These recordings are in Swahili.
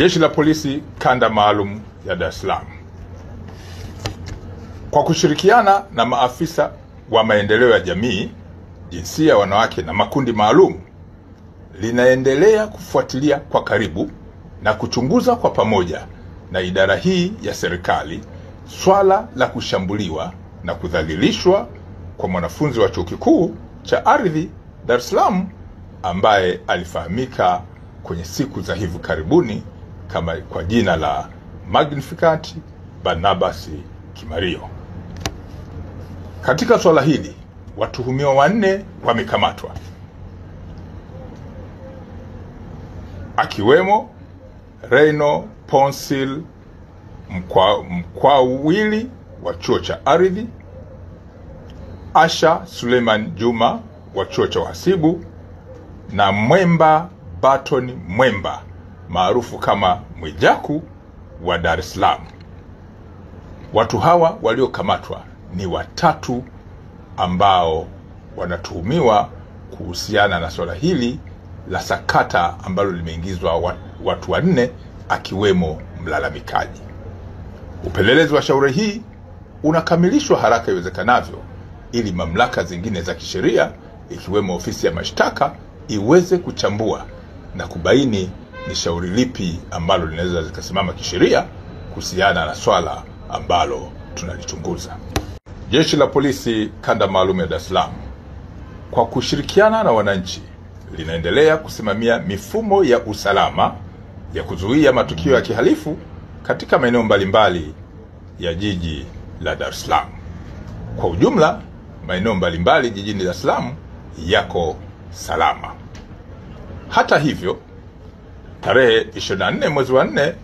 Jeshi la Polisi Kanda Maalum ya Dar es Salaam kwa kushirikiana na maafisa wa maendeleo ya jamii, jinsia, wanawake na makundi maalum linaendelea kufuatilia kwa karibu na kuchunguza kwa pamoja na idara hii ya serikali swala la kushambuliwa na kudhalilishwa kwa mwanafunzi wa Chuo Kikuu cha Ardhi Dar es Salaam ambaye alifahamika kwenye siku za hivi karibuni kama kwa jina la Magnificat Barnabas Kimario. Katika swala hili watuhumiwa 4 wamekamatwa, akiwemo Reno Ponsil Mkwawili wa Chuo cha Ardhi, Asha Suleiman Juma wa Chuo cha Uhasibu na Mwemba Baton Mwemba maarufu kama Mwijaku wa Dar es Salaam. Watu hawa waliokamatwa ni 3 ambao wanatuhumiwa kuhusiana na swala hili la sakata ambalo limeingizwa watu 4 akiwemo mlalamikaji. Upelelezi wa shauri hii unakamilishwa haraka iwezekanavyo ili mamlaka zingine za kisheria ikiwemo ofisi ya mashtaka iweze kuchambua na kubaini ni shauri lipi ambalo linaweza likasimama kisheria kuhusiana na swala ambalo tunalichunguza. Jeshi la Polisi Kanda Maalum ya Dar es Salaam kwa kushirikiana na wananchi linaendelea kusimamia mifumo ya usalama ya kuzuia matukio ya kihalifu katika maeneo mbalimbali ya jiji la Dar es Salaam. Kwa ujumla, maeneo mbalimbali jijini Dar es Salaam yako salama. Hata hivyo, tarehe 24 mwezi wa 4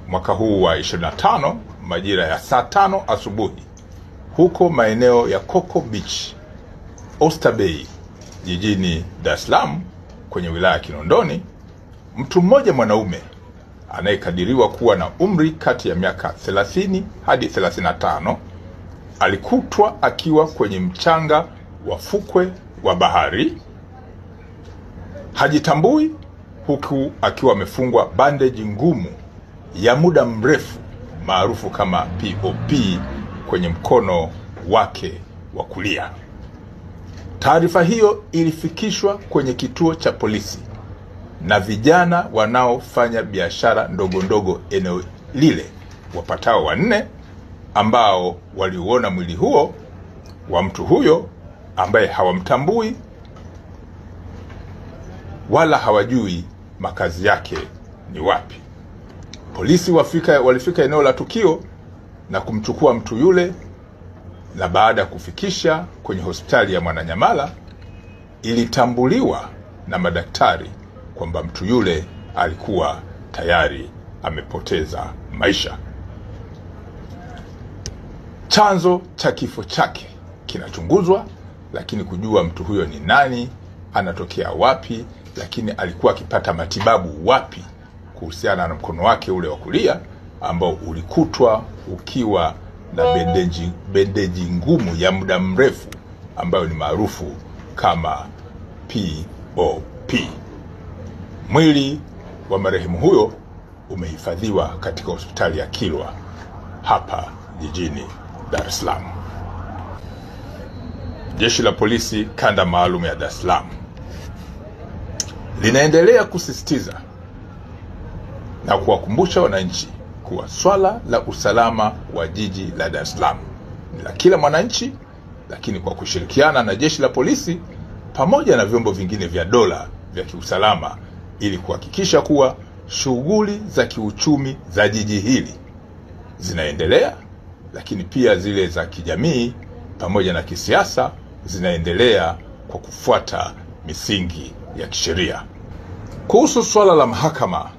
mwaka huu wa 25 majira ya saa 5 asubuhi huko maeneo ya Coco Beach, Oyster Bay jijini Dar es Salaam kwenye wilaya ya Kinondoni, mtu mmoja mwanaume anayekadiriwa kuwa na umri kati ya miaka 30 hadi 35 alikutwa akiwa kwenye mchanga wa fukwe wa bahari, hajitambui, huku akiwa amefungwa bandage ngumu ya muda mrefu maarufu kama POP kwenye mkono wake wa kulia. Taarifa hiyo ilifikishwa kwenye kituo cha polisi na vijana wanaofanya biashara ndogo ndogo eneo lile wapatao 4 ambao waliuona mwili huo wa mtu huyo ambaye hawamtambui wala hawajui makazi yake ni wapi. Polisi walifika eneo la tukio na kumchukua mtu yule, na baada ya kufikisha kwenye hospitali ya Mwananyamala ilitambuliwa na madaktari kwamba mtu yule alikuwa tayari amepoteza maisha. Chanzo cha kifo chake kinachunguzwa, lakini kujua mtu huyo ni nani, anatokea wapi, lakini alikuwa akipata matibabu wapi kuhusiana na mkono wake ule wa kulia ambao ulikutwa ukiwa na bendeji ngumu ya muda mrefu ambayo ni maarufu kama POP. Mwili wa marehemu huyo umehifadhiwa katika hospitali ya Kilwa hapa jijini Dar es Salaam. Jeshi la Polisi Kanda Maalum ya Dar es Salaam linaendelea kusisitiza na kuwakumbusha wananchi kuwa swala la usalama wa jiji la Dar es Salaam ni la kila mwananchi, lakini kwa kushirikiana na jeshi la polisi pamoja na vyombo vingine vya dola vya kiusalama ili kuhakikisha kuwa shughuli za kiuchumi za jiji hili zinaendelea, lakini pia zile za kijamii pamoja na kisiasa zinaendelea kwa kufuata misingi ya kisheria. Kuhusu swala la mahakama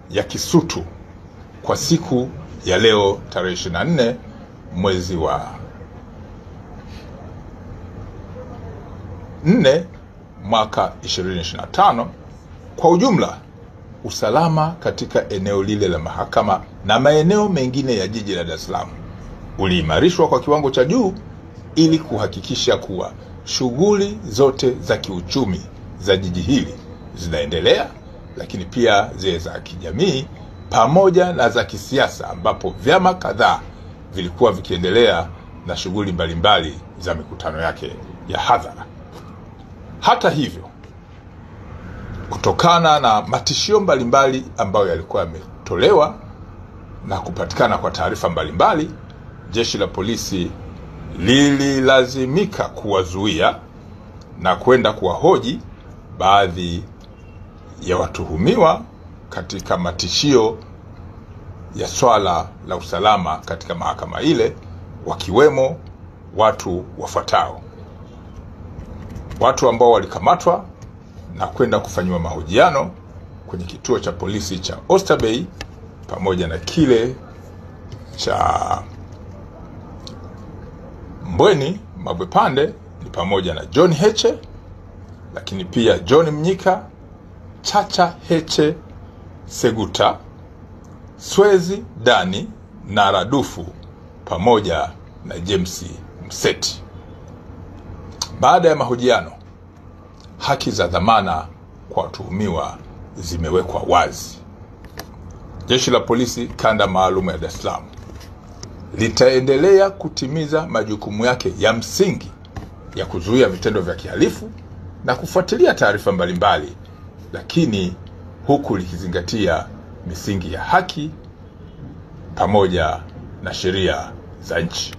ya Kisutu kwa siku ya leo tarehe 24 mwezi wa 4 mwaka 2025, kwa ujumla usalama katika eneo lile la mahakama na maeneo mengine ya jiji la Dar es Salaam uliimarishwa kwa kiwango cha juu ili kuhakikisha kuwa shughuli zote za kiuchumi za jiji hili zinaendelea, lakini pia zile za kijamii pamoja na za kisiasa, ambapo vyama kadhaa vilikuwa vikiendelea na shughuli mbalimbali za mikutano yake ya hadhara. Hata hivyo, kutokana na matishio mbalimbali ambayo yalikuwa yametolewa na kupatikana kwa taarifa mbalimbali, jeshi la polisi lililazimika kuwazuia na kwenda kuwahoji baadhi ya watuhumiwa katika matishio ya swala la usalama katika mahakama ile, wakiwemo watu wafuatao. Watu ambao walikamatwa na kwenda kufanyiwa mahojiano kwenye kituo cha polisi cha Oysterbay pamoja na kile cha Mbweni Mabwepande ni pamoja na John Heche, lakini pia John Mnyika, Chacha Heche Seguta, Swezi Dani na Radufu pamoja na James Mseti. Baada ya mahojiano, haki za dhamana kwa watuhumiwa zimewekwa wazi. Jeshi la polisi kanda maalum ya Dar es Salaam litaendelea kutimiza majukumu yake ya msingi ya kuzuia vitendo vya kihalifu na kufuatilia taarifa mbalimbali, lakini huku likizingatia misingi ya haki pamoja na sheria za nchi.